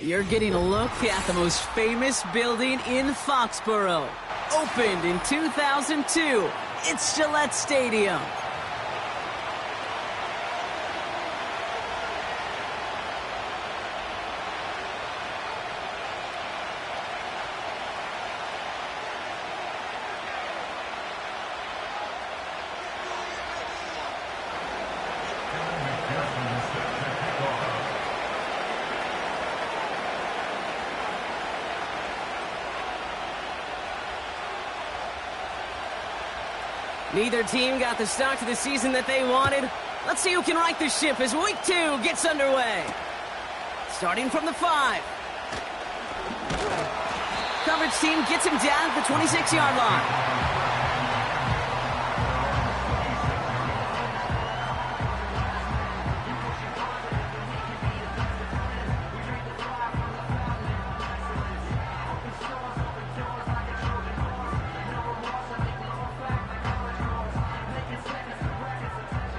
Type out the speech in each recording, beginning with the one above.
You're getting a look at the most famous building in Foxborough. Opened in 2002, it's Gillette Stadium. Neither team got the start to the season that they wanted. Let's see who can right the ship as week 2 gets underway. Starting from the 5. Coverage team gets him down at the 26-yard line.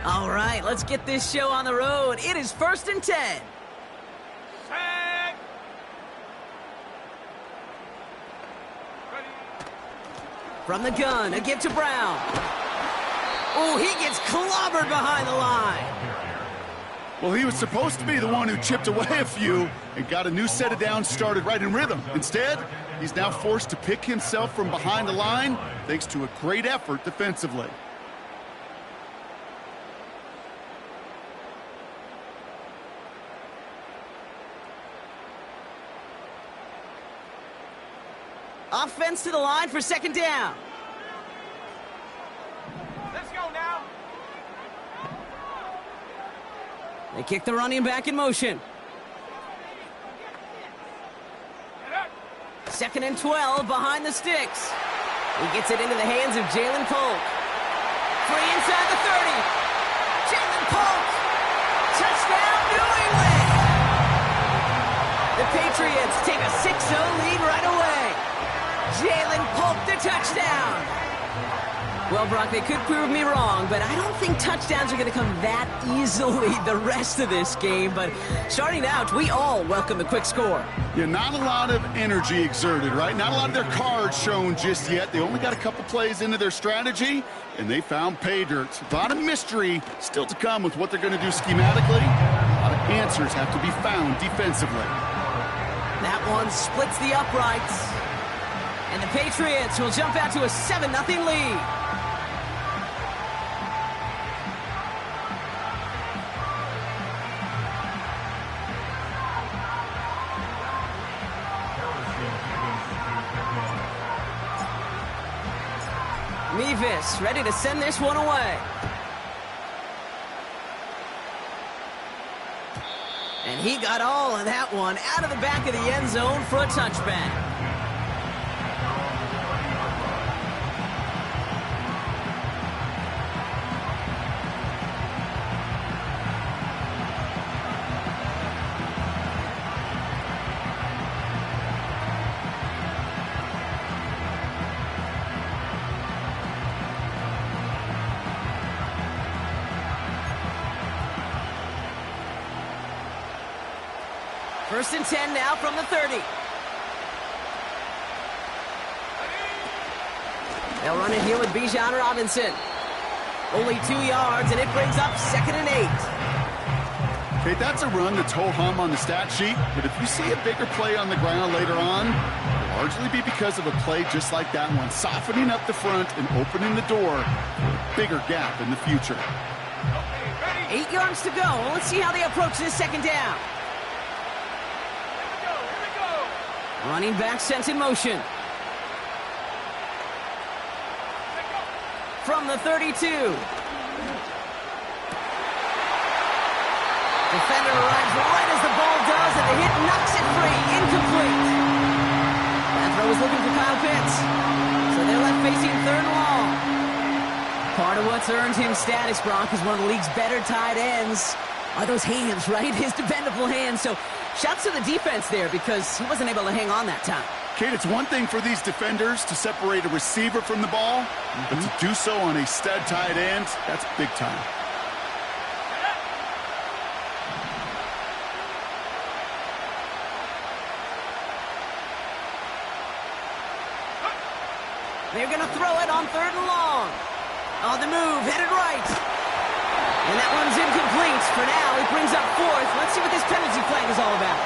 All right, let's get this show on the road. It is 1st and 10. From the gun, a give to Brown. Oh, he gets clobbered behind the line. Well, he was supposed to be the one who chipped away a few and got a new set of downs started right in rhythm. Instead, he's now forced to pick himself from behind the line thanks to a great effort defensively. Offense to the line for 2nd down. Let's go now. They kick the running back in motion. 2nd and 12 behind the sticks. He gets it into the hands of Jalen Polk. Free inside the 30. Jalen Polk. Touchdown, New England. The Patriots take a 6-0 lead right away. Jalen Polk, the touchdown. Well, Brock, they could prove me wrong, but I don't think touchdowns are going to come that easily the rest of this game. But starting out, we all welcome the quick score. Yeah, not a lot of energy exerted, right? Not a lot of their cards shown just yet. They only got a couple plays into their strategy, and they found pay dirt. A lot of mystery still to come with what they're going to do schematically. A lot of answers have to be found defensively. That one splits the uprights. And the Patriots will jump out to a 7-0 lead. Mevis ready to send this one away. And he got all of that one out of the back of the end zone for a touchback. First and 10 now from the 30. They'll run it here with Bijan Robinson. Only 2 yards, and it brings up 2nd and 8. Okay, that's a run that's ho-hum on the stat sheet, but if you see a bigger play on the ground later on, it'll largely be because of a play just like that one, softening up the front and opening the door for a bigger gap in the future. 8 yards to go. Let's see how they approach this 2nd down. Running back sent in motion. From the 32. Defender arrives right as the ball does, and the hit knocks it free. Incomplete. That throw was looking for Kyle Pitts. So they're left facing 3rd and long. Part of what's earned him status, Brock, is one of the league's better tight ends. Are those hands, right? His dependable hands. So shouts to the defense there because he wasn't able to hang on that time. Kate, it's one thing for these defenders to separate a receiver from the ball, but to do so on a stud tight end, that's big time. They're going to throw it on 3rd and long. On the move, headed right. And that one's incomplete. For now, it brings up 4th. Let's see what this penalty flag is all about.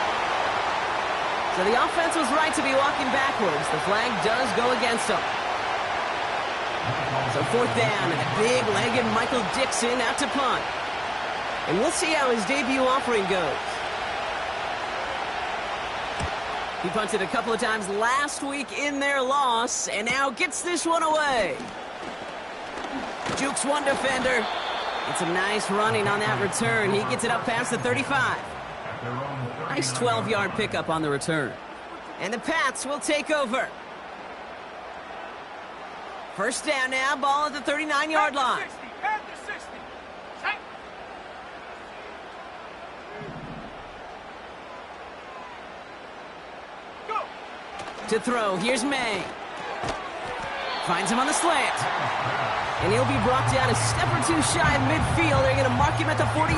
So the offense was right to be walking backwards. The flag does go against them. So 4th down, and a big-legged Michael Dixon out to punt. And we'll see how his debut offering goes. He punted a couple of times last week in their loss, and now gets this one away. Jukes one defender. It's a nice running on that return. He gets it up past the 35. Nice 12-yard pickup on the return. And the Pats will take over. 1st down now, ball at the 39-yard line. To throw, here's May. Finds him on the slant. And he'll be brought down a step or two shy of midfield. They're going to mark him at the 48.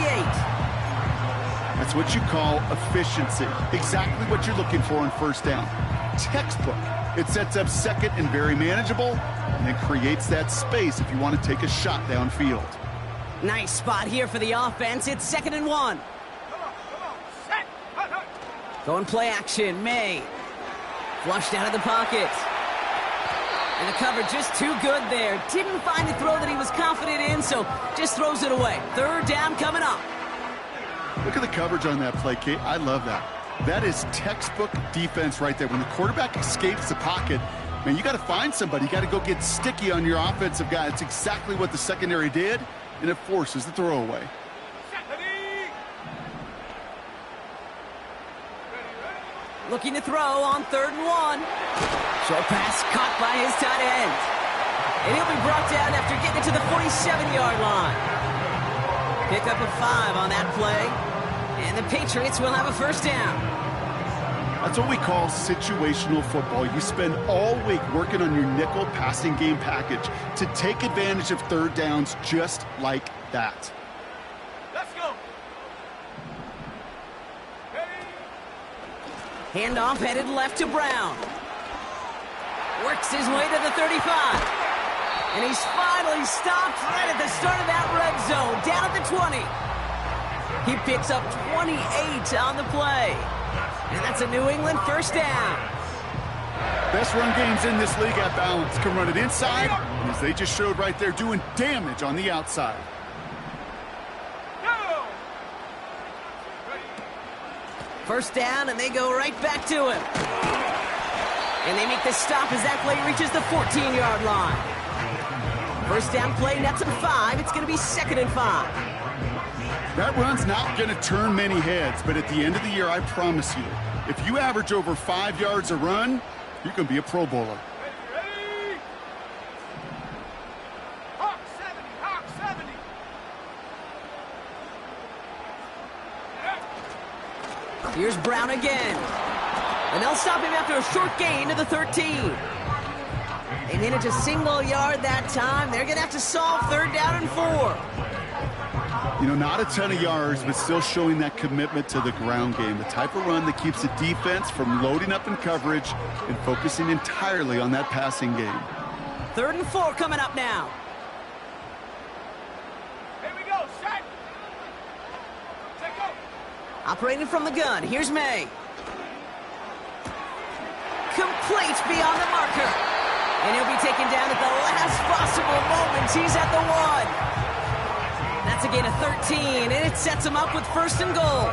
That's what you call efficiency. Exactly what you're looking for on 1st down. Textbook. It sets up 2nd and very manageable, and it creates that space if you want to take a shot downfield. Nice spot here for the offense. It's 2nd and 1. Going play action, May. Flushed out of the pocket. And the cover just too good there. Didn't find a throw that he was confident in, so just throws it away. 3rd down coming up. Look at the coverage on that play, Kate. I love that. That is textbook defense right there. When the quarterback escapes the pocket, man, you got to find somebody. You got to go get sticky on your offensive guy. It's exactly what the secondary did, and it forces the throwaway. Looking to throw on 3rd and 1. Short pass caught by his tight end. And he'll be brought down after getting it to the 47-yard line. Pick up a 5 on that play. And the Patriots will have a 1st down. That's what we call situational football. You spend all week working on your nickel passing game package to take advantage of 3rd downs just like that. Let's go. Handoff headed left to Brown. Works his way to the 35. And he's finally stopped right at the start of that red zone, down at the 20. He picks up 28 on the play. And that's a New England 1st down. Best run games in this league at balance. Can run it inside, and as they just showed right there, doing damage on the outside. 1st down, and they go right back to him. And they make the stop as that play reaches the 14-yard line. 1st down play, nets him 5. It's going to be 2nd and 5. That run's not going to turn many heads, but at the end of the year, I promise you, if you average over 5 yards a run, you can be a Pro Bowler. Ready? Hawk 70. Here's Brown again. And they'll stop him after a short gain to the 13. They manage a single yard that time. They're going to have to solve 3rd down and 4. You know, not a ton of yards, but still showing that commitment to the ground game. The type of run that keeps the defense from loading up in coverage and focusing entirely on that passing game. 3rd and 4 coming up now. Here we go, set. Take go. Operating from the gun, here's May. Complete beyond the marker. And he'll be taken down at the last possible moment. He's at the 1. That's a gain of 13, and it sets him up with 1st and goal.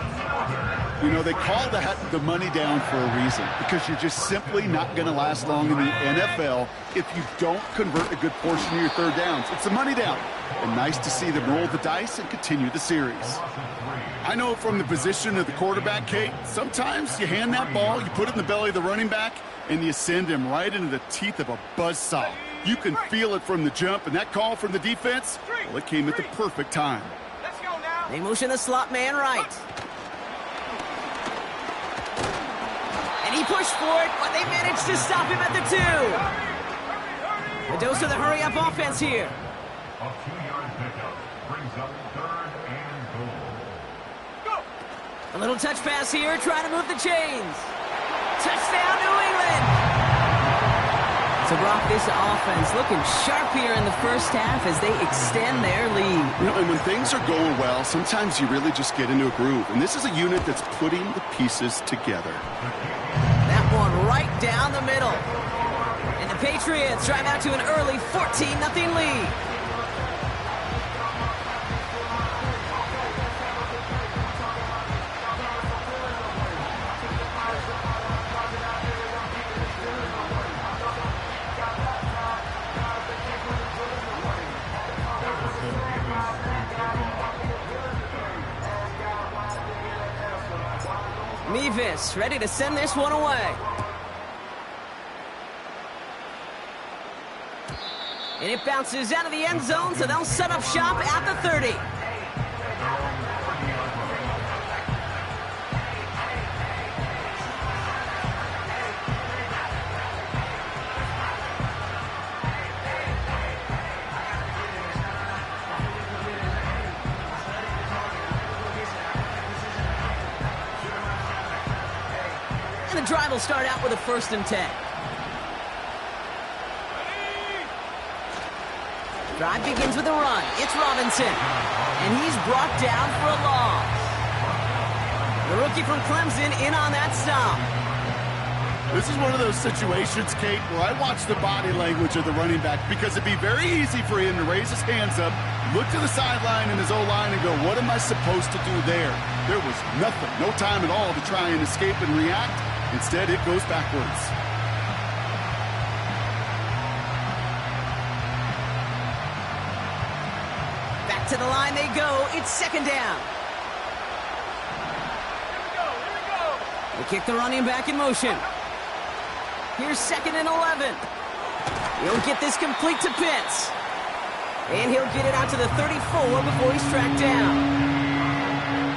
You know, they call that the money down for a reason, because you're just simply not going to last long in the NFL if you don't convert a good portion of your 3rd downs. It's a money down, and nice to see them roll the dice and continue the series. I know from the position of the quarterback, Kate, sometimes you hand that ball, you put it in the belly of the running back, and you send him right into the teeth of a buzzsaw. You can feel it from the jump, and that call from the defense, well, it came at the perfect time. Let's go now. They motion the slot man right. And he pushed for it, but they managed to stop him at the 2. A dose of the hurry-up offense here. A 2-yard pickup brings up 3rd and goal. Go. A little touch pass here, trying to move the chains. Touchdown, New England! So So, Brock, this offense looking sharp here in the first half as they extend their lead. You know, and when things are going well, sometimes you really just get into a groove. And this is a unit that's putting the pieces together. That one right down the middle. And the Patriots drive out to an early 14-0 lead. Mevis ready to send this one away. And it bounces out of the end zone, so they'll set up shop at the 30. And the drive will start out with a 1st and 10. Drive begins with a run. It's Robinson. And he's brought down for a loss. The rookie from Clemson in on that stop. This is one of those situations, Kate, where I watch the body language of the running back because it'd be very easy for him to raise his hands up, look to the sideline and his O-line and go, what am I supposed to do there? There was nothing, no time at all to try and escape and react. Instead, it goes backwards. Back to the line they go. It's 2nd down. They kick the running back in motion. Here's 2nd and 11. He'll get this complete to Pitts. And he'll get it out to the 34 before he's tracked down.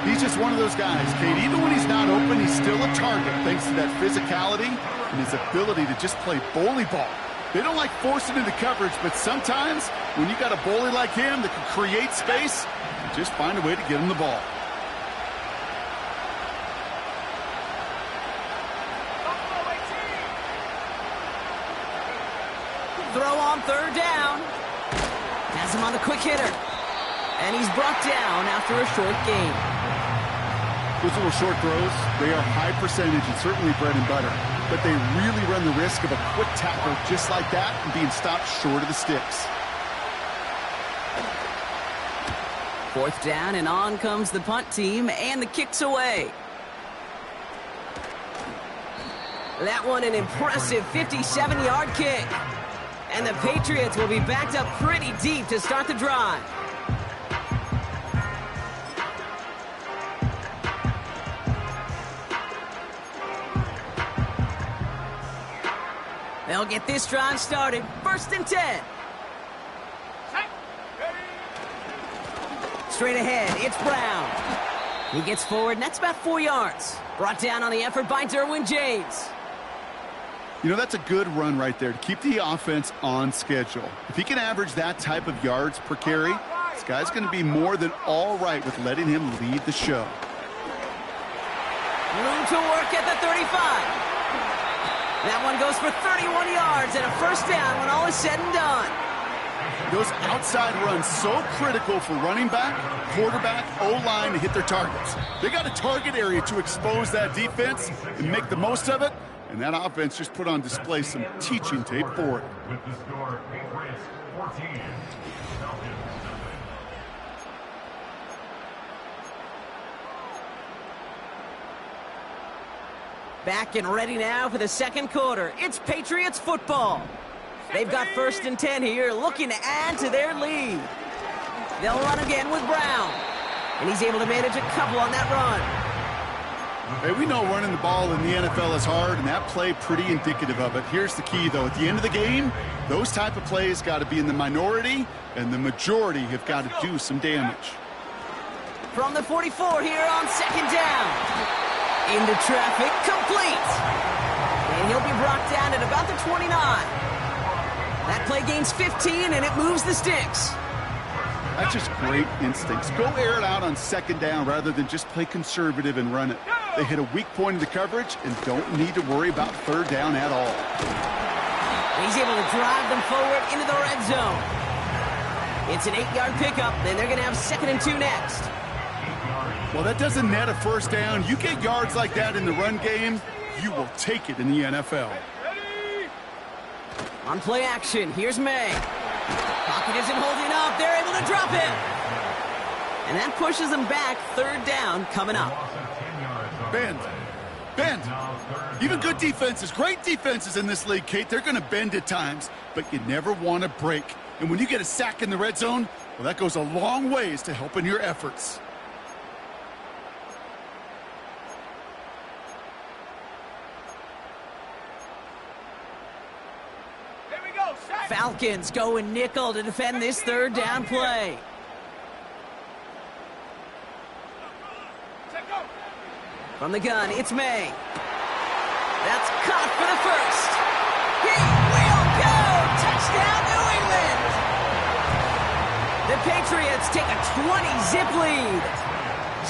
He's just one of those guys, Kate. Even when he's not open, he's still a target thanks to that physicality and his ability to just play bully ball. They don't like forcing into coverage, but sometimes when you got a bully like him that can create space, you just find a way to get him the ball. Throw on 3rd down. Has him on the quick hitter. And he's brought down after a short gain. Those little short throws, they are high percentage and certainly bread and butter. But they really run the risk of a quick tackle just like that and being stopped short of the sticks. 4th down, and on comes the punt team, and the kick's away. That one an impressive 57-yard kick. And the Patriots will be backed up pretty deep to start the drive. They'll get this drive started. 1st and 10. Straight ahead, it's Brown. He gets forward, and that's about 4 yards. Brought down on the effort by Derwin James. You know, that's a good run right there to keep the offense on schedule. If he can average that type of yards per carry, this guy's going to be more than all right with letting him lead the show. Room to work at the 35. That one goes for 31 yards and a 1st down when all is said and done. Those outside runs so critical for running back, quarterback, O-line to hit their targets. They got a target area to expose that defense and make the most of it. And that offense just put on display some teaching tape for it. With the score, Patriots 14. Back and ready now for the 2nd quarter. It's Patriots football. They've got 1st and 10 here, looking to add to their lead. They'll run again with Brown. And he's able to manage a couple on that run. Hey, we know running the ball in the NFL is hard, and that play pretty indicative of it. Here's the key, though. At the end of the game, those type of plays got to be in the minority, and the majority have got to do some damage. From the 44 here on 2nd down. Into traffic, complete. And he'll be brought down at about the 29. That play gains 15, and it moves the sticks. That's just great instincts. Go air it out on 2nd down rather than just play conservative and run it. They hit a weak point in the coverage and don't need to worry about 3rd down at all. He's able to drive them forward into the red zone. It's an 8-yard pickup, and they're going to have 2nd and 2 next. Well, that doesn't net a first down. You get yards like that in the run game, you will take it in the NFL. On play action, here's May. Pocket isn't holding up. They're able to drop it. And that pushes them back. 3rd down coming up. Bend. Bend. Even good defenses, great defenses in this league, Kate, they're going to bend at times, but you never want to break. And when you get a sack in the red zone, well, that goes a long ways to helping your efforts. Here we go, set. Falcons go in nickel to defend this 3rd down play. Set, go. From the gun, it's May. That's caught for the first. He will go! Touchdown, New England! The Patriots take a 20-zip lead.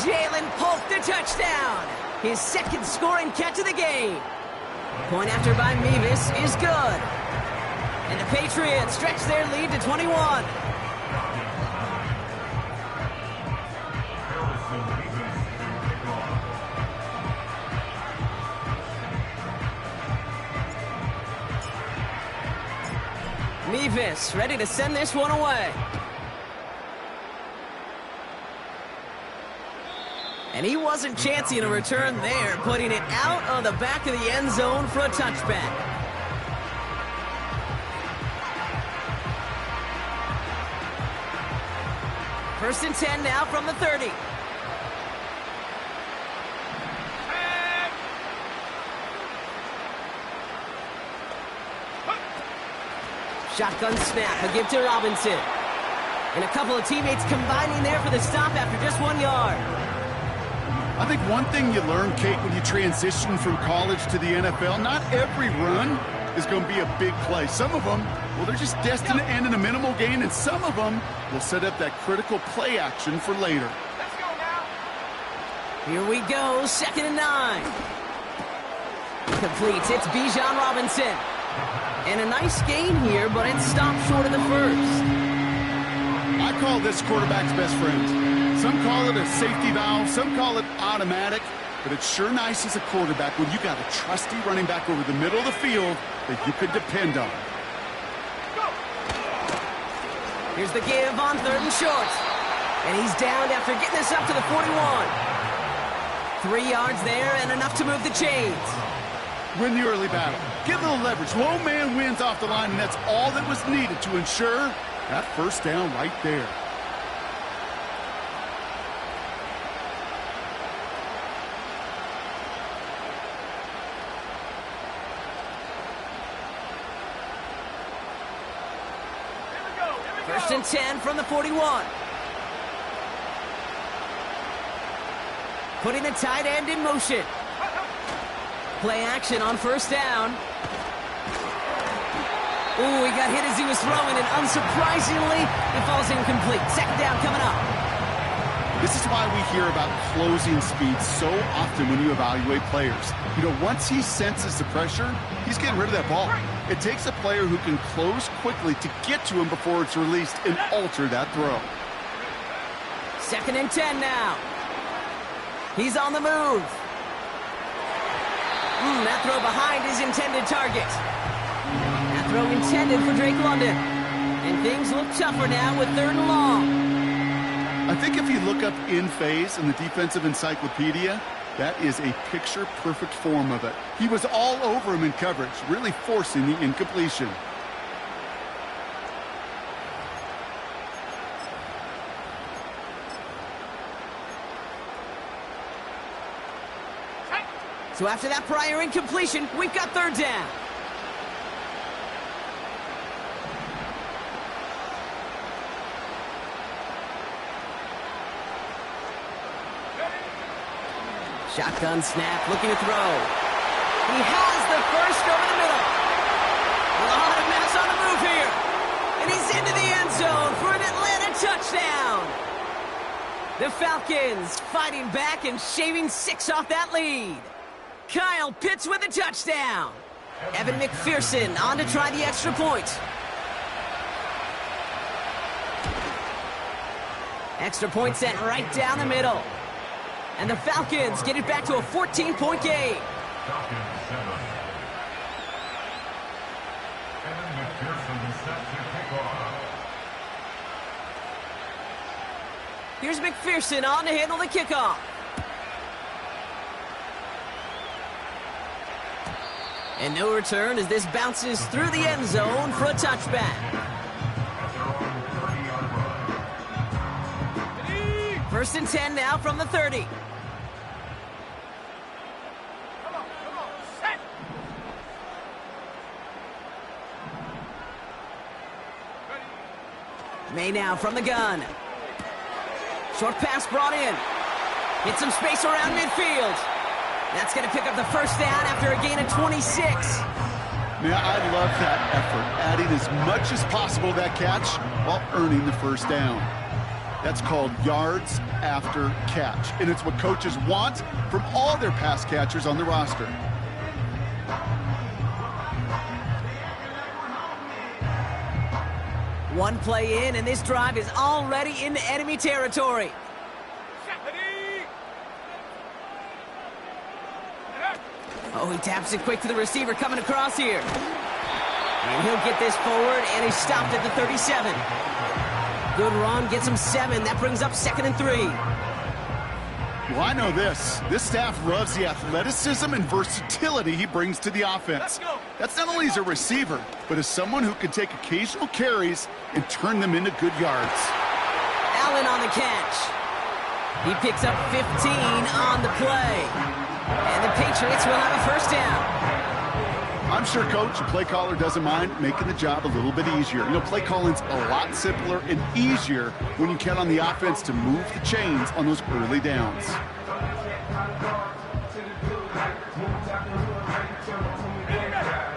Jalen Polk the touchdown. His 2nd scoring catch of the game. Point after by Mevis is good. And the Patriots stretch their lead to 21. Mevis ready to send this one away. And he wasn't chancing a return there, putting it out of the back of the end zone for a touchback. First and 10 now from the 30. Shotgun snap, a give to Robinson. And a couple of teammates combining there for the stop after just 1 yard. I think one thing you learn, Kate, when you transition from college to the NFL, not every run is going to be a big play. Some of them, well, they're just destined to end in a minimal gain, and some of them will set up that critical play action for later. Let's go now. Here we go, 2nd and 9. Completes, it's Bijan Robinson. And a nice gain here, but it stopped short of the first. I call this quarterback's best friend. Some call it a safety valve, some call it automatic, but it's sure nice as a quarterback when you got a trusty running back over the middle of the field that you could depend on. Here's the give on 3rd and short. And he's down after getting this up to the 41. 3 yards there and enough to move the chains. Win the early battle. Get a little leverage. Low man wins off the line, and that's all that was needed to ensure that first down right there. First and 10 from the 41. Putting the tight end in motion. Play action on first down. Ooh, he got hit as he was throwing, and unsurprisingly, it falls incomplete. 2nd down coming up. This is why we hear about closing speed so often when you evaluate players. You know, once he senses the pressure, he's getting rid of that ball. It takes a player who can close quickly to get to him before it's released and alter that throw. 2nd and 10 now. He's on the move. That throw behind his intended target. That throw intended for Drake London. And things look tougher now with 3rd and long. I think if you look up in phase in the defensive encyclopedia, that is a picture-perfect form of it. He was all over him in coverage, really forcing the incompletion. So after that prior incompletion, we've got 3rd down. Shotgun snap, looking to throw. He has the first over the middle. A lot of mass on the move here. And he's into the end zone for an Atlanta touchdown. The Falcons fighting back and shaving 6 off that lead. Kyle Pitts with a touchdown. Evan McPherson on to try the extra point. Extra point sent right down the middle. And the Falcons get it back to a 14-point game. Falcons 7. Evan McPherson set to kick off. Here's McPherson on to handle the kickoff. And no return as this bounces through the end zone for a touchback. At their own 30-yard line. First and 10 now from the 30. Come on, set. May now from the gun. Short pass brought in. Hit some space around midfield. That's going to pick up the first down after a gain of 26. Man, I love that effort, adding as much as possible to that catch while earning the first down. That's called yards after catch, and it's what coaches want from all their pass catchers on the roster. One play in, and this drive is already into enemy territory. Oh, he taps it quick to the receiver coming across here. And he'll get this forward, and he's stopped at the 37. Good run, gets him 7. That brings up 2nd and 3. Well, I know this. This staff loves the athleticism and versatility he brings to the offense. That's not only as a receiver, but as someone who can take occasional carries and turn them into good yards. Allen on the catch. He picks up 15 on the play. And the Patriots will have a first down. I'm sure, Coach, the play caller doesn't mind making the job a little bit easier. You know, play calling's a lot simpler and easier when you count on the offense to move the chains on those early downs.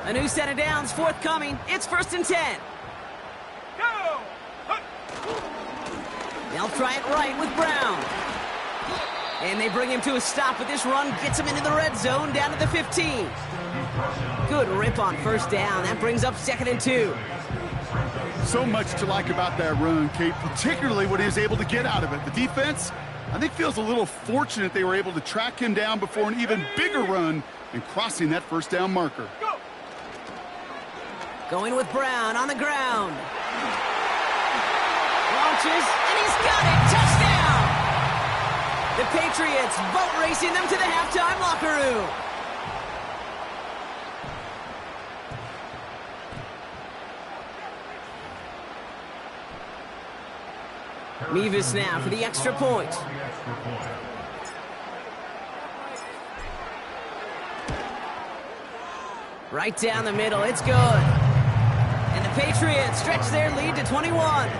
A new set of downs forthcoming. It's 1st and 10. Go! They'll try it right with Brown. And they bring him to a stop, but this run gets him into the red zone down to the 15. Good rip on first down. That brings up 2nd and 2. So much to like about that run, Kate, particularly what he was able to get out of it. The defense, I think, feels a little fortunate they were able to track him down before an even bigger run and crossing that first down marker. Go! Going with Brown on the ground. Launches, and he's got it. Touchdown! The Patriots boat racing them to the halftime locker room. Mevis now for the extra point. Right down the middle, it's good. And the Patriots stretch their lead to 21.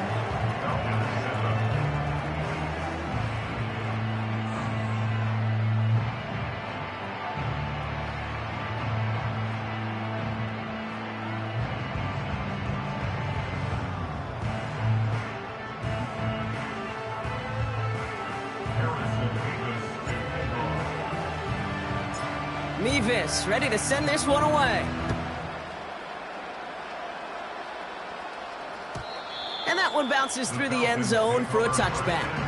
Mevis ready to send this one away. And that one bounces through the end zone for a touchback.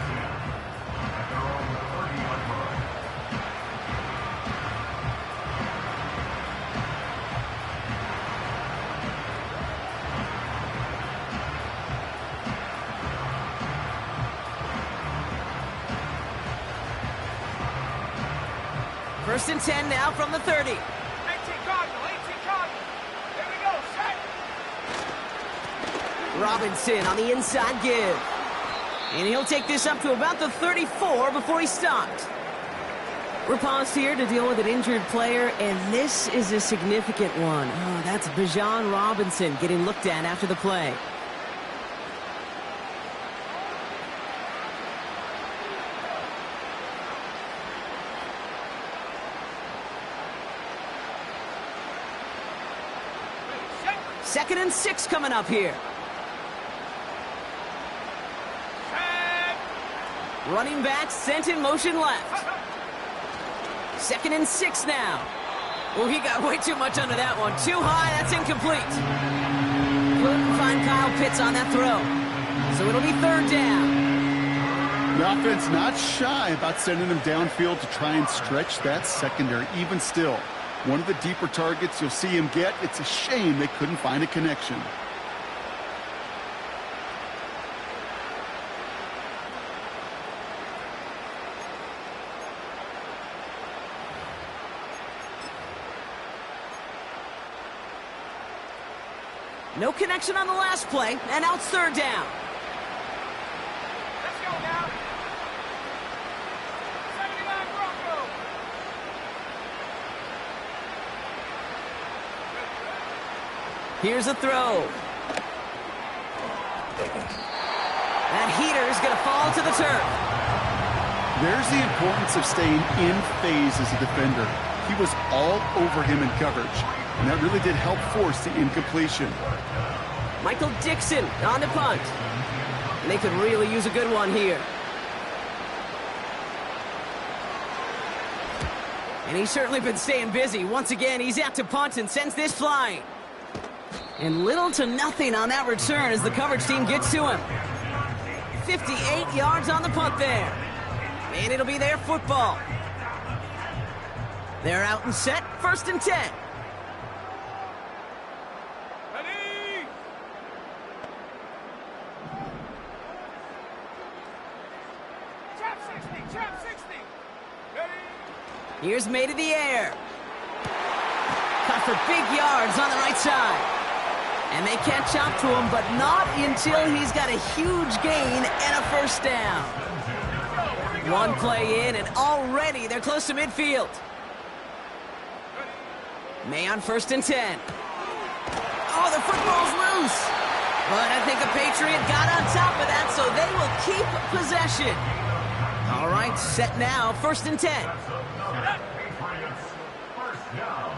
First and 10 now from the 30. 18 Cardinal, 18 Cardinal. There we go, set. Robinson on the inside give. And he'll take this up to about the 34 before he stopped. We're paused here to deal with an injured player, and this is a significant one. Oh, that's Bijan Robinson getting looked at after the play. Second and 6 coming up here. Running back sent in motion left. Second and 6 now. Oh, he got way too much under that one. Too high, that's incomplete. Couldn't find Kyle Pitts on that throw. So it'll be third down. The offense not shy about sending him downfield to try and stretch that secondary. Even still, one of the deeper targets you'll see him get. It's a shame they couldn't find a connection. No connection on the last play, and now it's third down. Let's go now. 79 Broncos. Here's a throw. That heater is going to fall to the turf. There's the importance of staying in phase as a defender. He was all over him in coverage, and that really did help force the incompletion. Michael Dixon on the punt. And they could really use a good one here. And he's certainly been staying busy. Once again, he's out to punt and sends this flying. And little to nothing on that return as the coverage team gets to him. 58 yards on the punt there. And it'll be their football. They're out and set, 1st and 10. Ready? Trap 60, trap 60. Ready? Here's May to the air. Caught for big yards on the right side. And they catch up to him, but not until he's got a huge gain and a first down. One play in, and already they're close to midfield. May on 1st and 10. Oh, the football's loose. But I think a Patriot got on top of that, so they will keep possession. All right, set now, 1st and 10. Patriots, first down.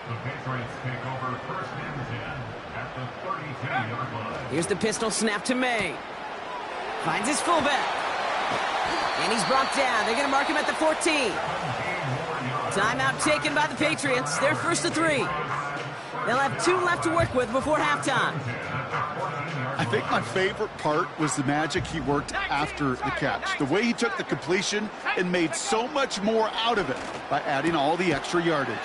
The Patriots take over 1st and 10 at the 32-yard line. Here's the pistol snap to May. Finds his fullback. And he's brought down. They're going to mark him at the 14. Timeout taken by the Patriots. They're 1st to 3. They'll have 2 left to work with before halftime. I think my favorite part was the magic he worked after the catch. The way he took the completion and made so much more out of it by adding all the extra yardage.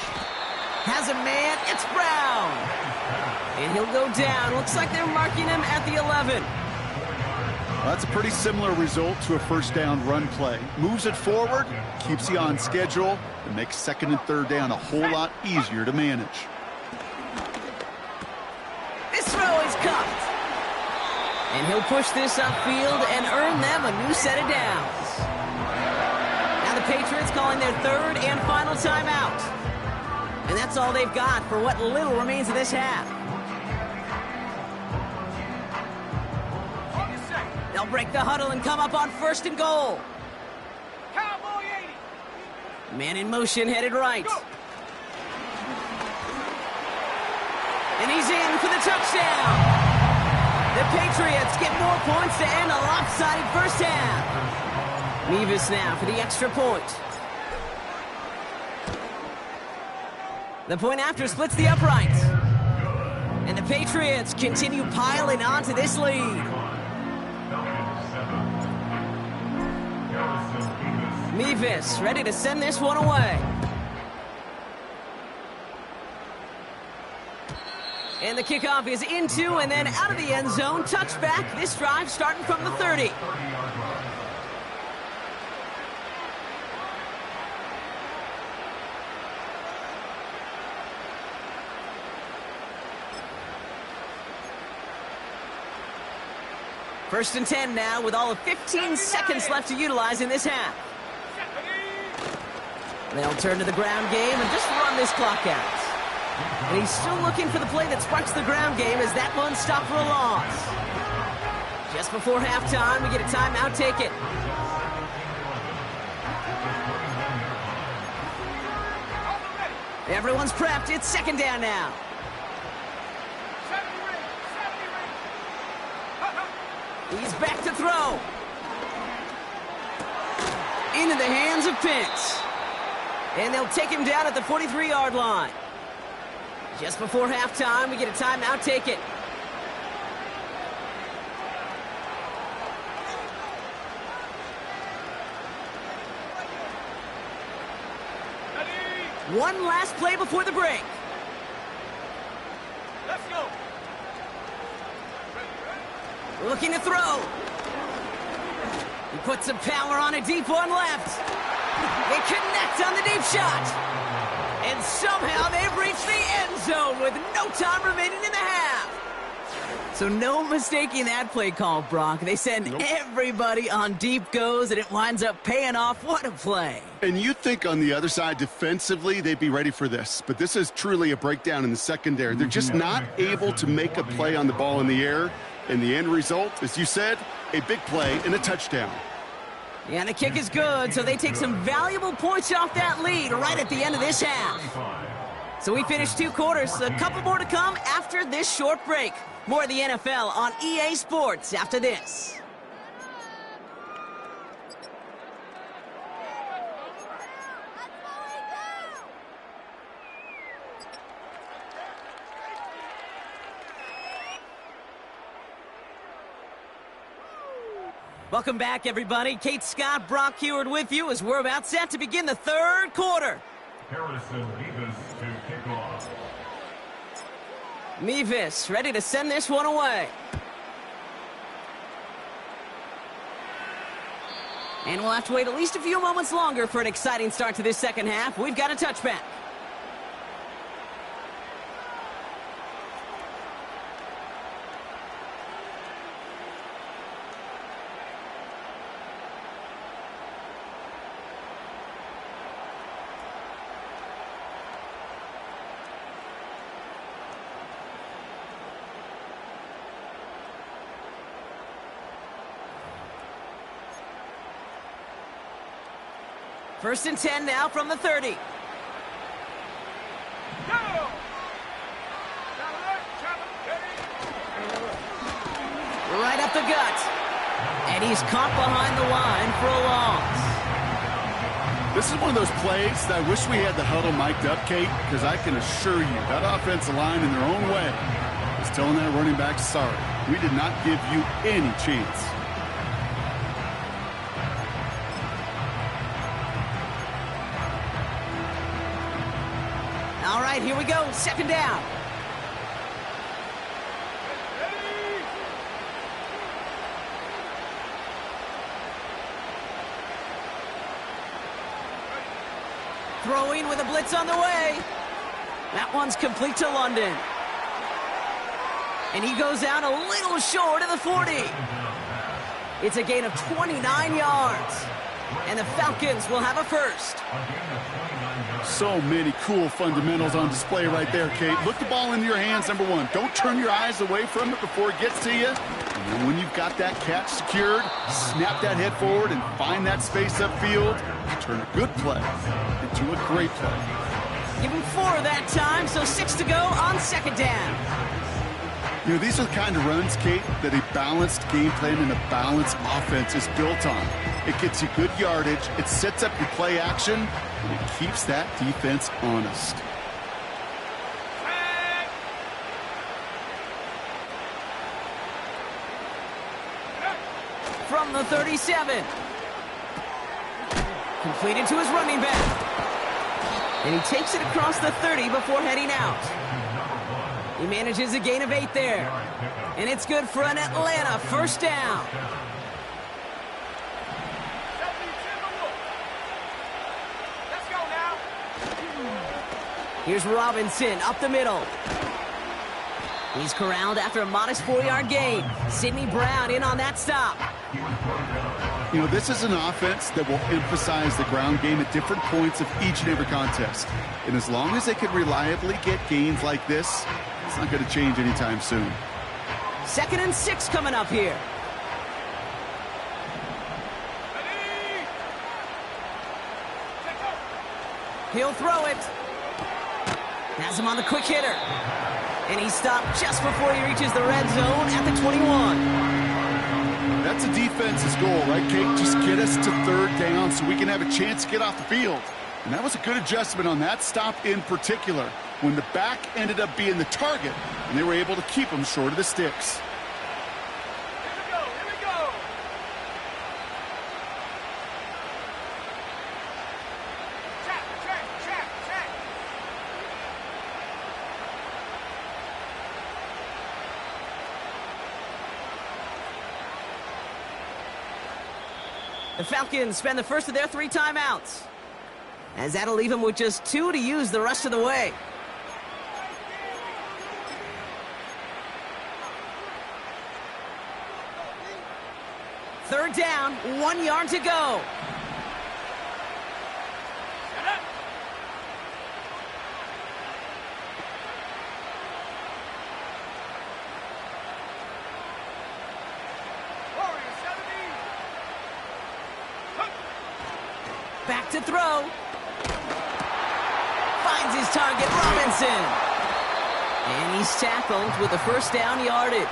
Has a man. It's Brown. And he'll go down. Looks like they're marking him at the 11. Well, that's a pretty similar result to a first down run play. Moves it forward, keeps you on schedule, and makes 2nd and 3rd down a whole lot easier to manage. This throw is caught. And he'll push this upfield and earn them a new set of downs. Now the Patriots calling their 3rd and final timeout. And that's all they've got for what little remains of this half. They'll break the huddle and come up on 1st and goal. Cowboy 80. Man in motion, headed right. Go. And he's in for the touchdown. The Patriots get more points to end a lopsided first half. Mevis now for the extra point. The point after splits the uprights. And the Patriots continue piling onto this lead. Mevis ready to send this one away. And the kickoff is into and then out of the end zone. Touchback. This drive starting from the 30. First and 10 now with all of 15 seconds left to utilize in this half. They'll turn to the ground game and just run this clock out. And he's still looking for the play that sparks the ground game as that one stopped for a loss. Just before halftime, we get a timeout taken. Everyone's prepped. It's 2nd down now. He's back to throw. Into the hands of Pitts. And they'll take him down at the 43-yard line. Just before halftime, we get a timeout taken. One last play before the break. Let's go. Looking to throw. He puts some power on a deep one left. They connect on the deep shot. And somehow they've reached the end zone with no time remaining in the half. So no mistaking that play call, Brock. They send everybody on deep goes, and it winds up paying off. What a play. And you think on the other side, defensively, they'd be ready for this. But this is truly a breakdown in the secondary. They're just not able to make a play on the ball in the air. And the end result, as you said, a big play and a touchdown. Yeah, and the kick is good, so they take some valuable points off that lead right at the end of this half. So we finished 2 quarters. A couple more to come after this short break. More of the NFL on EA Sports after this. Welcome back, everybody. Kate Scott, Brock Huard with you as we're about set to begin the 3rd quarter. Harrison Mevis to kick off. Mevis ready to send this one away. And we'll have to wait at least a few moments longer for an exciting start to this second half. We've got a touchback. First and 10 now from the 30. Right up the gut. And he's caught behind the line for a loss. This is one of those plays that I wish we had the huddle mic'd up, Kate, because I can assure you that offensive line in their own way is telling that running back, sorry, we did not give you any chance. All right, here we go. Second down. Throwing with a blitz on the way. That one's complete to London. And he goes out a little short of the 40. It's a gain of 29 yards. And the Falcons will have a first. So many cool fundamentals on display right there, Kate. Look the ball into your hands, number one. Don't turn your eyes away from it before it gets to you. And then when you've got that catch secured, snap that head forward and find that space upfield. Turn a good play into a great play. Give him 4 that time, so 6 to go on second down. You know, these are the kind of runs, Kate, that a balanced game plan and a balanced offense is built on. It gets you good yardage, it sets up your play action, and it keeps that defense honest. From the 37. Completed to his running back. And he takes it across the 30 before heading out. He manages a gain of 8 there. And it's good for an Atlanta first down. Let's go now. Here's Robinson up the middle. He's corralled after a modest 4-yard gain. Sidney Brown in on that stop. You know, this is an offense that will emphasize the ground game at different points of each and every contest. And as long as they can reliably get gains like this, it's not going to change anytime soon. 2nd and 6 coming up here. He'll throw it. Has him on the quick hitter. And he's stopped just before he reaches the red zone at the 21. That's a defense's goal, right, Kate? Just get us to 3rd down so we can have a chance to get off the field. And that was a good adjustment on that stop in particular, when the back ended up being the target, and they were able to keep him short of the sticks. Here we go, here we go. Check, check, check, check. The Falcons spend the first of their 3 timeouts, as that'll leave them with just 2 to use the rest of the way. Third down, 1 yard to go. Set up. Warrior 70. Back to throw. Finds his target, Robinson. And he's tackled with a first down yardage.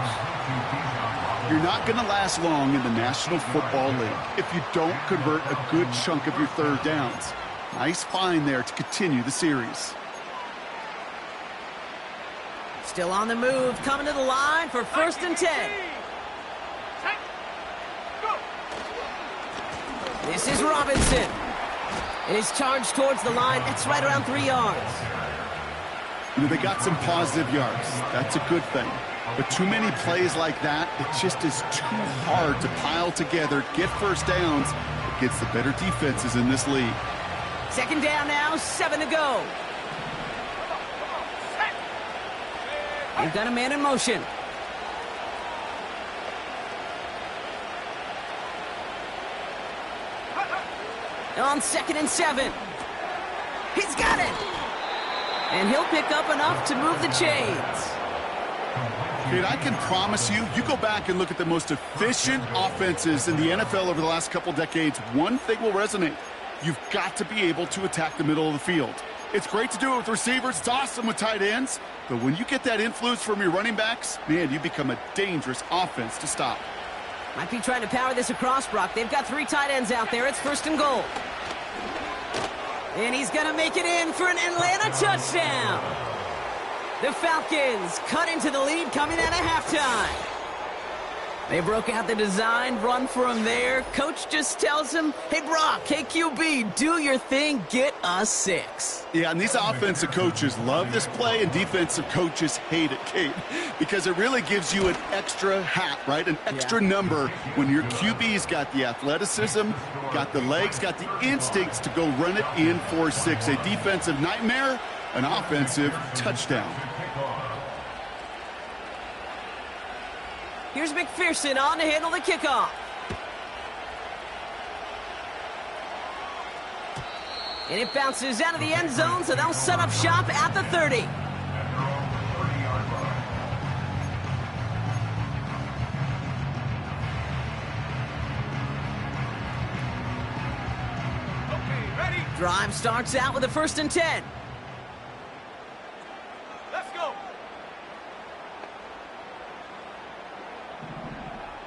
You're not going to last long in the National Football League if you don't convert a good chunk of your third downs. Nice find there to continue the series. Still on the move, coming to the line for first and 10. Set. Go. This is Robinson. And he's charged towards the line. It's right around 3 yards. You know, they got some positive yards. That's a good thing. But too many plays like that, it just is too hard to pile together, get first downs against the better defenses in this league. Second down now, 7 to go. Set. They've got a man in motion. On 2nd and 7. He's got it. And he'll pick up enough to move the chains. Kate, I can promise you, you go back and look at the most efficient offenses in the NFL over the last couple decades, one thing will resonate. You've got to be able to attack the middle of the field. It's great to do it with receivers. It's awesome with tight ends. But when you get that influence from your running backs, man, you become a dangerous offense to stop. Might be trying to power this across, Brock. They've got 3 tight ends out there. It's first and goal. And he's going to make it in for an Atlanta touchdown. The Falcons cut into the lead coming out of halftime. They broke out the design, run for him there. Coach just tells him, hey, Brock, hey, QB, do your thing, get us 6. Yeah, and these offensive coaches love this play, and defensive coaches hate it, Kate, because it really gives you an extra hat, right? An extra number when your QB's got the athleticism, got the legs, got the instincts to go run it in for 6. A defensive nightmare, an offensive touchdown. Here's McPherson on to handle the kickoff. And it bounces out of the end zone, so they'll set up shop at the 30. Okay, ready? Drive starts out with a first and 10. Let's go.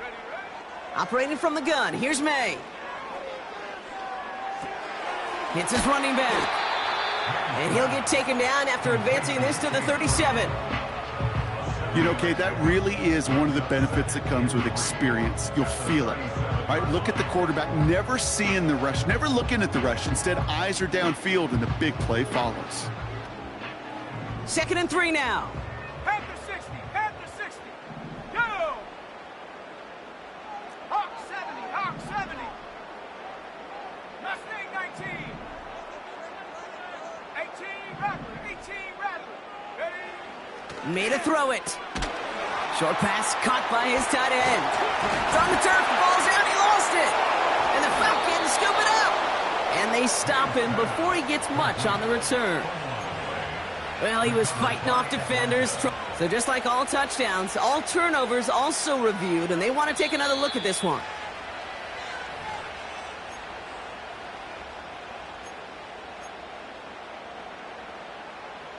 Ready, ready? Operating from the gun, here's May. Hits his running back. And he'll get taken down after advancing this to the 37. You know, Kate, that really is one of the benefits that comes with experience. You'll feel it. All right, look at the quarterback, never seeing the rush, never looking at the rush. Instead, eyes are downfield, and the big play follows. 2nd and 3 now. Panther 60, Panther 60. Go! Hawk 70, Hawk 70. Mustang 19. 18 Rattler, 18 Rattler. Ready? Made a throw it. Short pass caught by his tight end. It's on the turf, the ball's out, he lost it. And the Falcons scoop it up. And they stop him before he gets much on the return. Well, he was fighting off defenders. So just like all touchdowns, all turnovers also reviewed, and they want to take another look at this one.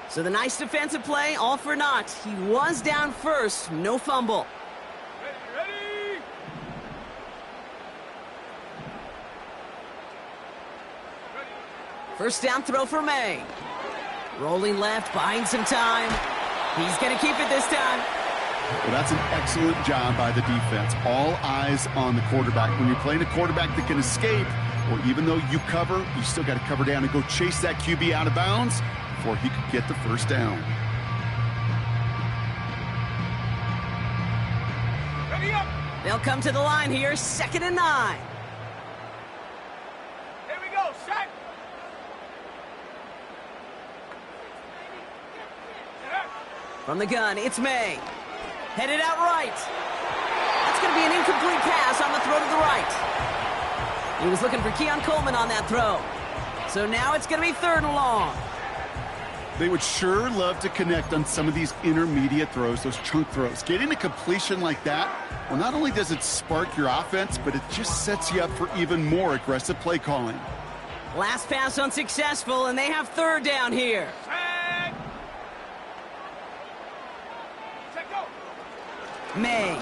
So the nice defensive play, all for naught. He was down first, no fumble. Ready, ready? Ready. First down throw for May. Rolling left, buying some time. He's going to keep it this time. Well, that's an excellent job by the defense. All eyes on the quarterback. When you're playing a quarterback that can escape, or even though you cover, you still got to cover down and go chase that QB out of bounds before he could get the first down. Ready up. They'll come to the line here, 2nd and 9. Here we go. Set. From the gun, it's May. Headed out right. That's going to be an incomplete pass on the throw to the right. He was looking for Keon Coleman on that throw. So now it's going to be 3rd and long. They would sure love to connect on some of these intermediate throws, those chunk throws. Getting a completion like that, well, not only does it spark your offense, but it just sets you up for even more aggressive play calling. Last pass unsuccessful, and they have 3rd down here. Set. Set, go. May.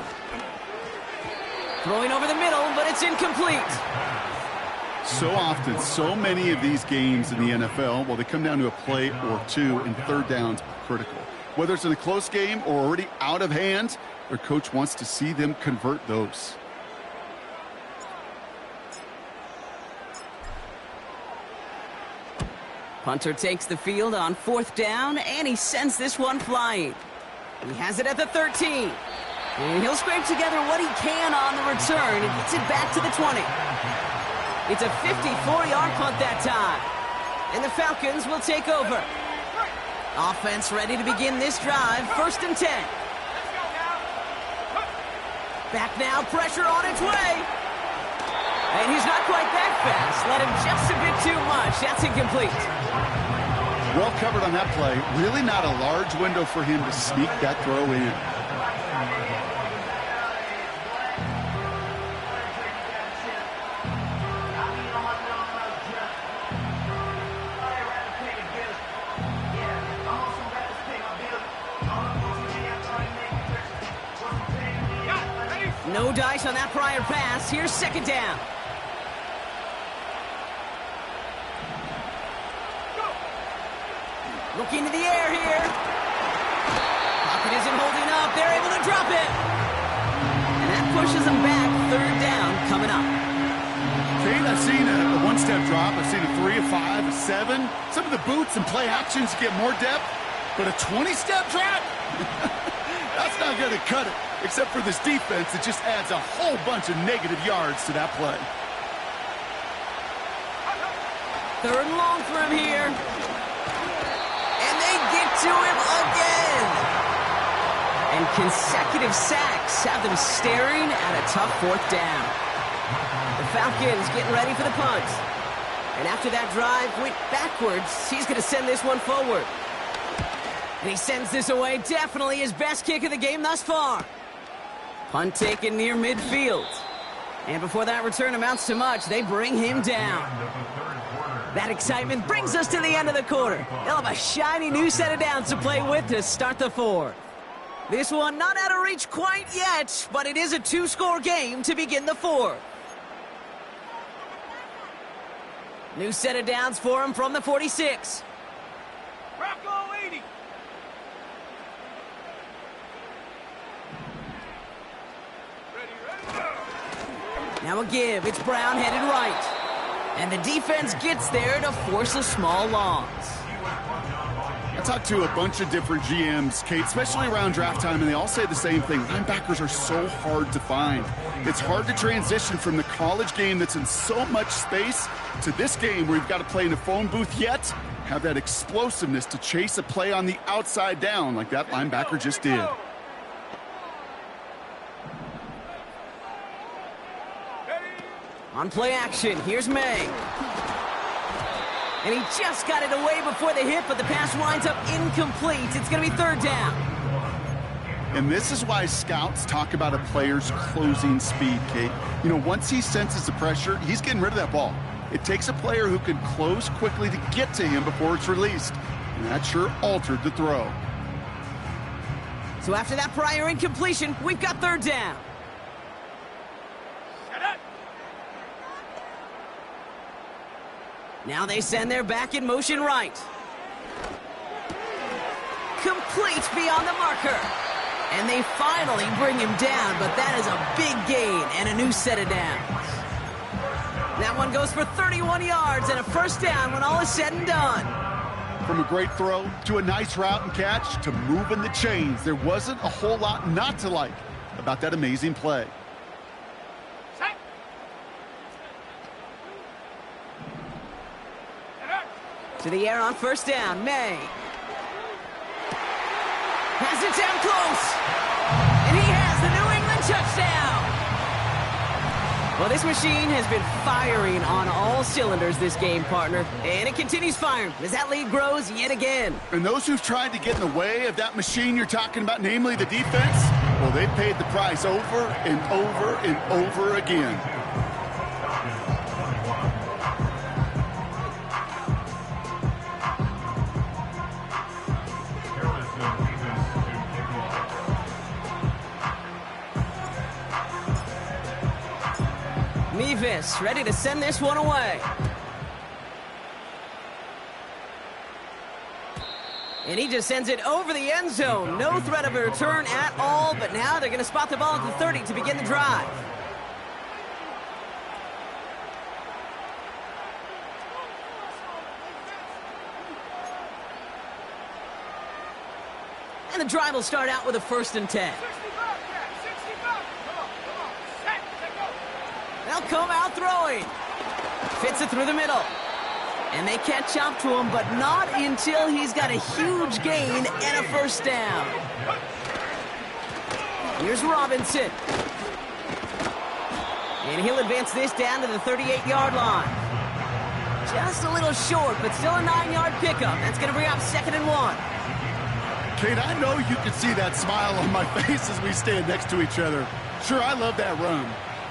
Throwing over the middle, but it's incomplete. So often, so many of these games in the NFL, well, they come down to a play or two, and 3rd downs are critical. Whether it's in a close game or already out of hand, their coach wants to see them convert those. Punter takes the field on 4th down, and he sends this one flying. He has it at the 13. And he'll scrape together what he can on the return and gets it back to the 20. It's a 54-yard punt that time. And the Falcons will take over. Offense ready to begin this drive. 1st and 10. Let's go now. Back now, pressure on its way. And he's not quite that fast. Let him just a bit too much. That's incomplete. Well covered on that play. Really not a large window for him to sneak that throw in. No dice on that prior pass. Here's 2nd down. Looking to the air here. Pocket isn't holding up. They're able to drop it. And that pushes them back. 3rd down coming up. Kate, I've seen a one-step drop. I've seen a 3, a 5, a 7. Some of the boots and play actions get more depth. But a 20-step drop? That's not going to cut it. Except for this defense, it just adds a whole bunch of negative yards to that play. 3rd and long for him here. And they get to him again. And consecutive sacks have them staring at a tough 4th down. The Falcons getting ready for the punt. And after that drive went backwards, he's going to send this one forward. And he sends this away. Definitely his best kick of the game thus far. Punt taken near midfield. And before that return amounts to much, they bring him down. That excitement brings us to the end of the quarter. They'll have a shiny new set of downs to play with to start the 4th. This one not out of reach quite yet, but it is a 2-score game to begin the 4th. New set of downs for him from the 46. Rocco 80. Now a give. It's Brown headed right. And the defense gets there to force a small loss. I talked to a bunch of different GMs, Kate, especially around draft time, and they all say the same thing. Linebackers are so hard to find. It's hard to transition from the college game that's in so much space to this game where you've got to play in a phone booth yet have that explosiveness to chase a play on the outside down like that linebacker just did. On play action, here's May. And he just got it away before the hit, but the pass winds up incomplete. It's going to be 3rd down. And this is why scouts talk about a player's closing speed, Kate. You know, once he senses the pressure, he's getting rid of that ball. It takes a player who can close quickly to get to him before it's released. And that sure altered the throw. So after that prior incompletion, we've got 3rd down. Set up. Now they send their back in motion right. Complete beyond the marker. And they finally bring him down, but that is a big gain and a new set of downs. That one goes for 31 yards and a first down when all is said and done. From a great throw to a nice route and catch to moving the chains, there wasn't a whole lot not to like about that amazing play. Set. To the air on first down, May. Has it down close. And he has the New England touchdown. Well, this machine has been firing on all cylinders this game, partner. And it continues firing as that lead grows yet again. And those who've tried to get in the way of that machine you're talking about, namely the defense, well, they've paid the price over and over and over again. Mevis ready to send this one away. And he just sends it over the end zone. No threat of a return at all, but now they're going to spot the ball at the 30 to begin the drive. And the drive will start out with a 1st and 10. 65, yeah, 65. Come on. Set, go. They'll come out throwing. Fits it through the middle. And they catch up to him, but not until he's got a huge gain and a first down. Here's Robinson. And he'll advance this down to the 38-yard line. Just a little short, but still a 9-yard pickup. That's going to bring up 2nd and 1. Kate, I know you can see that smile on my face as we stand next to each other. Sure, I love that run.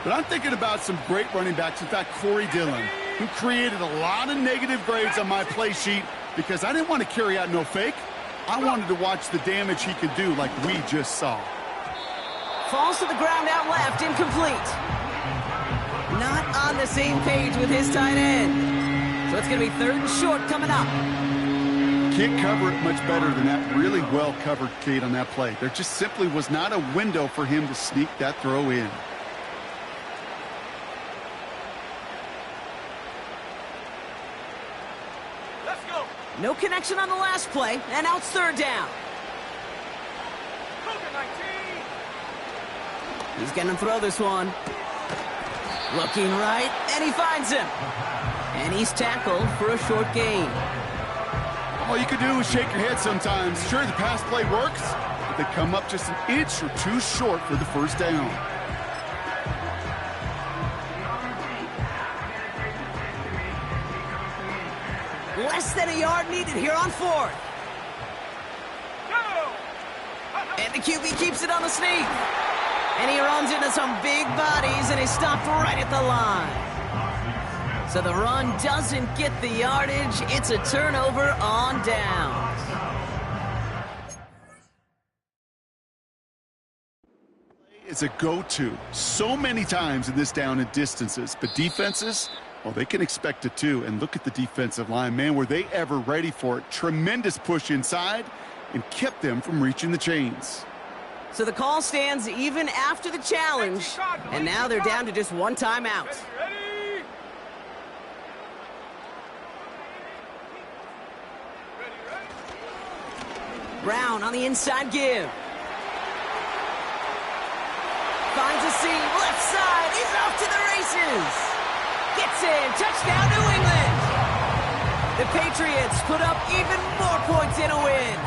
But I'm thinking about some great running backs. In fact, Corey Dillon, who created a lot of negative grades on my play sheet because I didn't want to carry out no fake. I wanted to watch the damage he could do like we just saw. Falls to the ground out left, incomplete. Not on the same page with his tight end. So it's going to be 3rd and short coming up. Can't cover it much better than that really well covered Kate on that play. There just simply was not a window for him to sneak that throw in. Let's go. No connection on the last play, and now it's 3rd down. Cougar 19. He's going to throw this one. Looking right, and he finds him. And he's tackled for a short gain. All you can do is shake your head sometimes. Sure, the pass play works, but they come up just an inch or two short for the first down. Less than a yard needed here on 4th. Go. And the QB keeps it on the sneak. And he runs into some big bodies, and he's stopped right at the line. So the run doesn't get the yardage. It's a turnover on downs. It's a go-to so many times in this down and distances, but defenses, well, they can expect it too. And look at the defensive line, man, were they ever ready for it? Tremendous push inside and kept them from reaching the chains. So the call stands even after the challenge, and now they're down to just one timeout. Ready? Brown on the inside give. Finds a seam, left side, he's off to the races. Gets in, touchdown New England. The Patriots put up even more points in a win.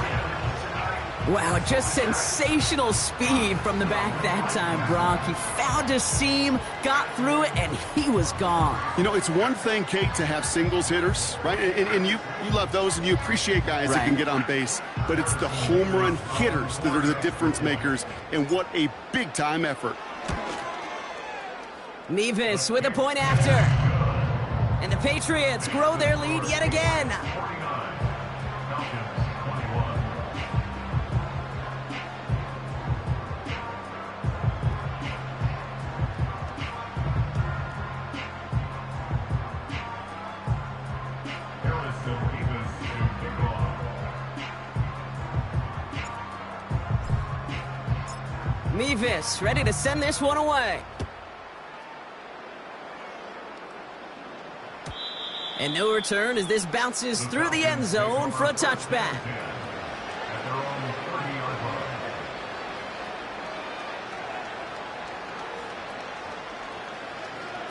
Wow, just sensational speed from the back that time, Brock. He found a seam, got through it, and he was gone. You know, it's one thing, Kate, to have singles hitters, right? And you love those, and you appreciate guys that can get on base. But it's the home run hitters that are the difference makers, and what a big-time effort. Mevis with a point after. And the Patriots grow their lead yet again. Davis ready to send this one away. And no return as this bounces through the end zone for a touchback.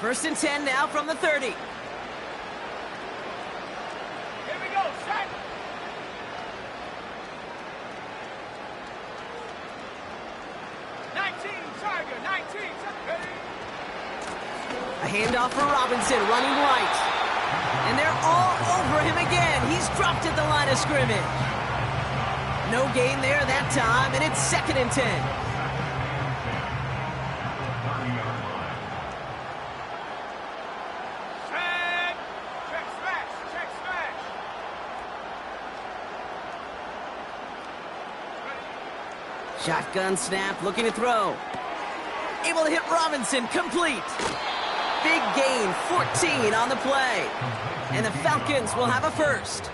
First and 10 now from the 30. Here we go, set. Tiger, 19, ready. A handoff for Robinson, running right. And they're all over him again. He's dropped at the line of scrimmage. No gain there that time, and it's 2nd and 10. Set. Check smash, check smash. Shotgun snap, looking to throw. Able to hit Robinson, complete. Big gain, 14 on the play. And the Falcons will have a first.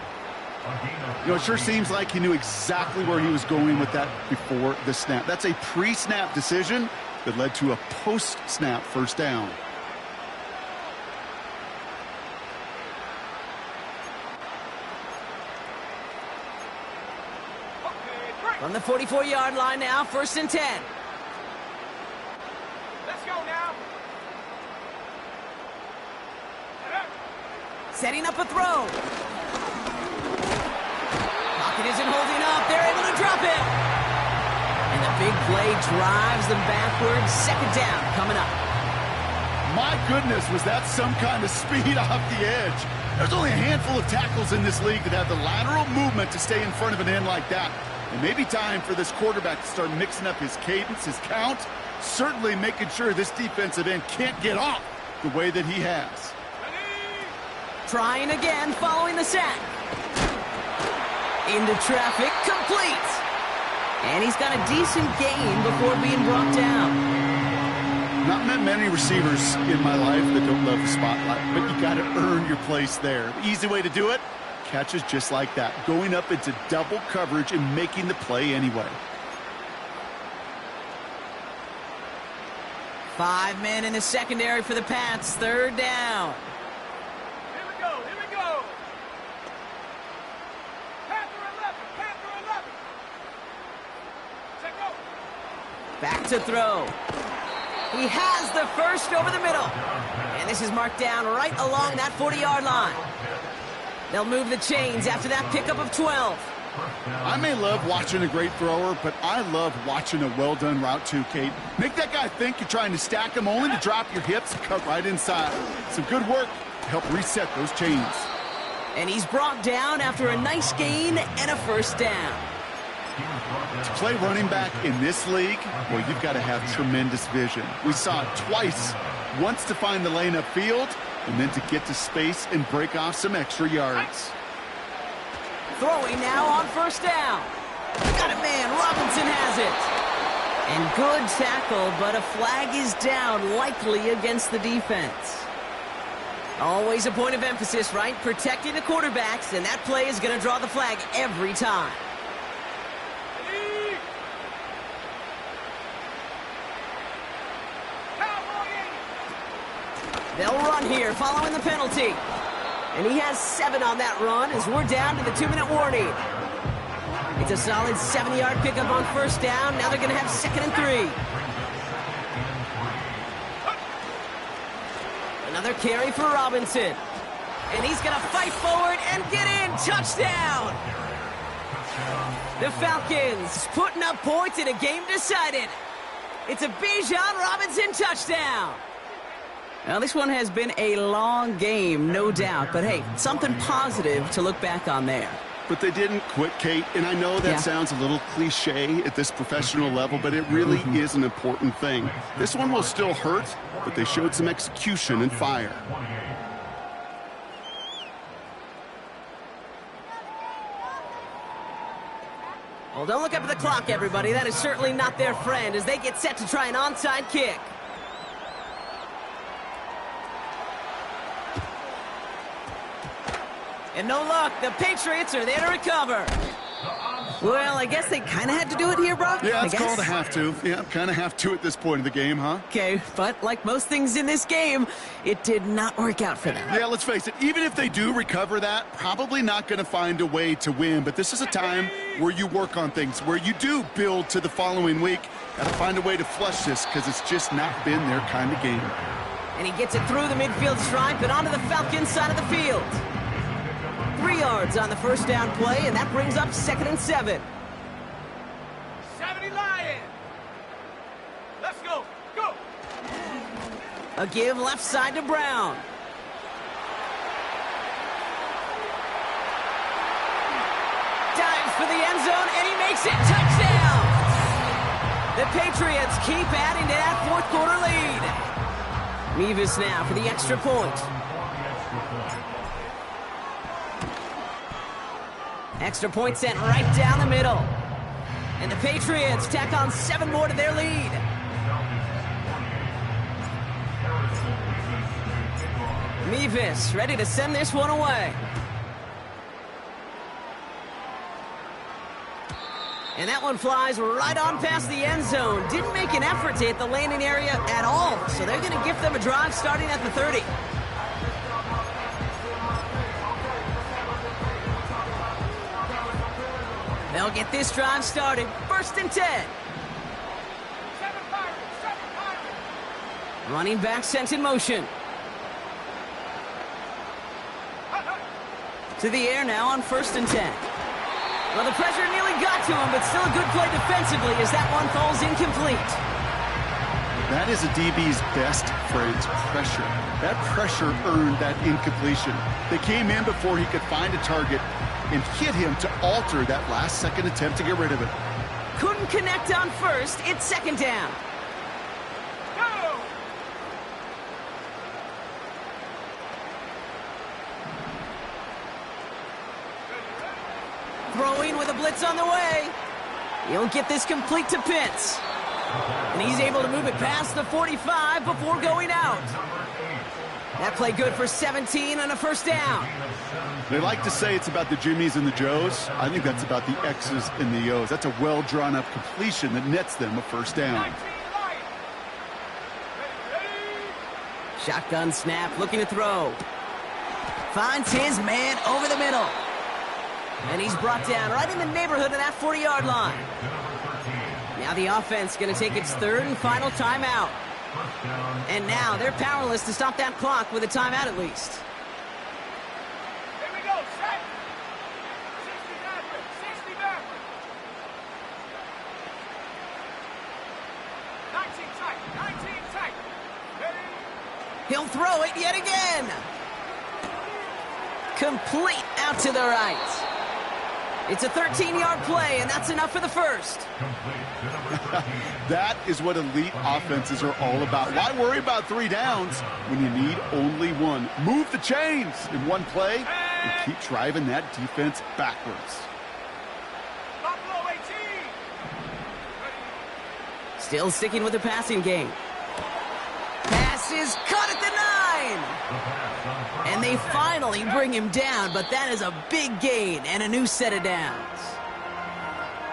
You know, it sure seems like he knew exactly where he was going with that before the snap. That's a pre-snap decision that led to a post-snap first down. From the 44-yard line now, 1st and 10. Let's go now. Setting up a throw. Pocket isn't holding up. They're able to drop it. And the big play drives them backwards. 2nd down coming up. My goodness, was that some kind of speed off the edge. There's only a handful of tackles in this league that have the lateral movement to stay in front of an end like that. It may be time for this quarterback to start mixing up his cadence, his count, certainly making sure this defensive end can't get off the way that he has. Trying again following the sack. Into traffic, complete. And he's got a decent gain before being brought down. Not met many receivers in my life that don't love the spotlight, but you got to earn your place there. The easy way to do it, catches just like that, going up into double coverage and making the play anyway. 5 men in the secondary for the Pats, 3rd down. Here we go, here we go. Panther 11. Check go. Back to throw. He has the first over the middle. And this is marked down right along that 40-yard line. They'll move the chains after that pickup of 12. I may love watching a great thrower, but I love watching a well-done route too, Kate. Make that guy think you're trying to stack him only to drop your hips and cut right inside. Some good work to help reset those chains. And he's brought down after a nice gain and a 1st down. To play running back in this league, well, you've got to have tremendous vision. We saw it twice. Once to find the lane upfield, and then to get to space and break off some extra yards. Throwing now on 1st down. Got it, man. Robinson has it. And good tackle, but a flag is down, likely against the defense. Always a point of emphasis, right? Protecting the quarterbacks, and that play is going to draw the flag every time. They'll run here following the penalty. And he has 7 on that run as we're down to the 2-minute warning. It's a solid 70-yard pickup on 1st down. Now they're going to have 2nd and 3. Another carry for Robinson. And he's going to fight forward and get in. Touchdown! The Falcons putting up points in a game decided. It's a Bijan Robinson touchdown. Now, this one has been a long game, no doubt. But, hey, something positive to look back on there. But they didn't quit, Kate. And I know that sounds a little cliche at this professional level, but it really is an important thing. This one will still hurt, but they showed some execution and fire. Well, don't look up at the clock, everybody. That is certainly not their friend as they get set to try an onside kick. And no luck. The Patriots are there to recover. The onside Well, I guess they kind of had to do it here, Brock. Yeah, it's I guess. called a have to. Yeah, kind of have to at this point of the game, huh? Okay, but like most things in this game, it did not work out for them. Yeah, let's face it, even if they do recover that, probably not going to find a way to win. But this is a time where you work on things, where you do build to the following week. Got to find a way to flush this because it's just not been their kind of game. And he gets it through the midfield stripe and onto the Falcons side of the field. 3 yards on the first down play, and that brings up 2nd and 7. 70 Lion. Let's go. Go. A give left side to Brown. Dives for the end zone, and he makes it. Touchdown! The Patriots keep adding to that fourth quarter lead. Mevis now for the extra point. Extra point sent right down the middle. And the Patriots tack on 7 more to their lead. Mevis ready to send this one away. And that one flies right on past the end zone. Didn't make an effort to hit the landing area at all. So they're going to give them a drive starting at the 30. They'll get this drive started. 1st and 10. 7 Pirates. 7 Pirates. Running back sent in motion. To the air now on 1st and 10. Well, the pressure nearly got to him, but still a good play defensively as that one falls incomplete. That is a DB's best friend's pressure. That pressure earned that incompletion. They came in before he could find a target and hit him to alter that last-second attempt to get rid of it. Couldn't connect on 1st. It's 2nd down. Go. Throwing with a blitz on the way. He'll get this complete to Pitts. And he's able to move it past the 45 before going out. That play good for 17 and a 1st down. They like to say it's about the Jimmies and the Joes. I think that's about the X's and the O's. That's a well-drawn-up completion that nets them a 1st down. 19 Lion. Ready. Shotgun snap, looking to throw. Finds his man over the middle. And he's brought down right in the neighborhood of that 40-yard line. Now the offense going to take its 3rd and final timeout. And now they're powerless to stop that clock with a timeout at least. Here we go. Set. 60 backward. 60 backward. 19 tight. 19 tight. Ready. He'll throw it yet again. Complete out to the right. It's a 13-yard play, and that's enough for the 1st. That is what elite offenses are all about. Why worry about 3 downs when you need only 1? Move the chains in one play and keep driving that defense backwards. Buffalo 18. Still sticking with the passing game. Pass is caught at the 9. And they finally bring him down, but that is a big gain and a new set of downs.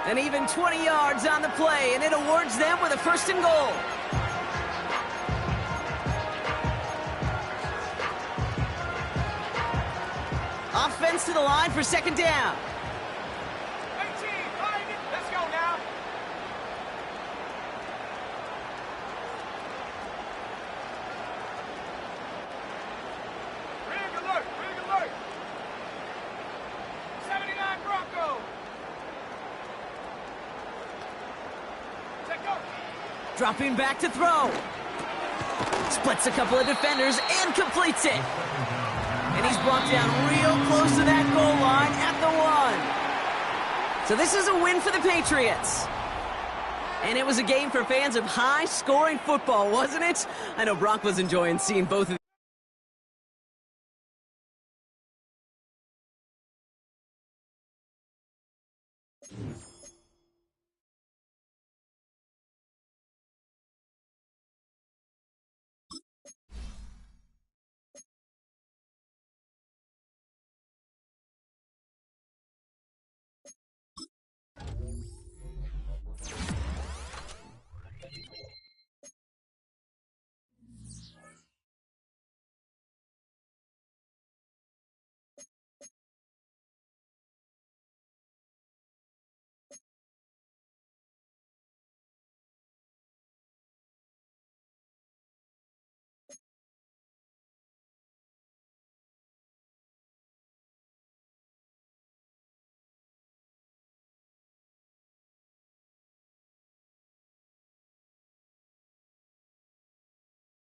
And even 20 yards on the play, and it awards them with a 1st and goal. Offense to the line for 2nd down. 18. Find it. Let's go now. Rig alert. Rig alert. 79 Bronco. Check go. Dropping back to throw. Splits a couple of defenders and completes it. And he's brought down real close to that goal line at the 1. So this is a win for the Patriots. And it was a game for fans of high-scoring football, wasn't it? I know Brock was enjoying seeing both of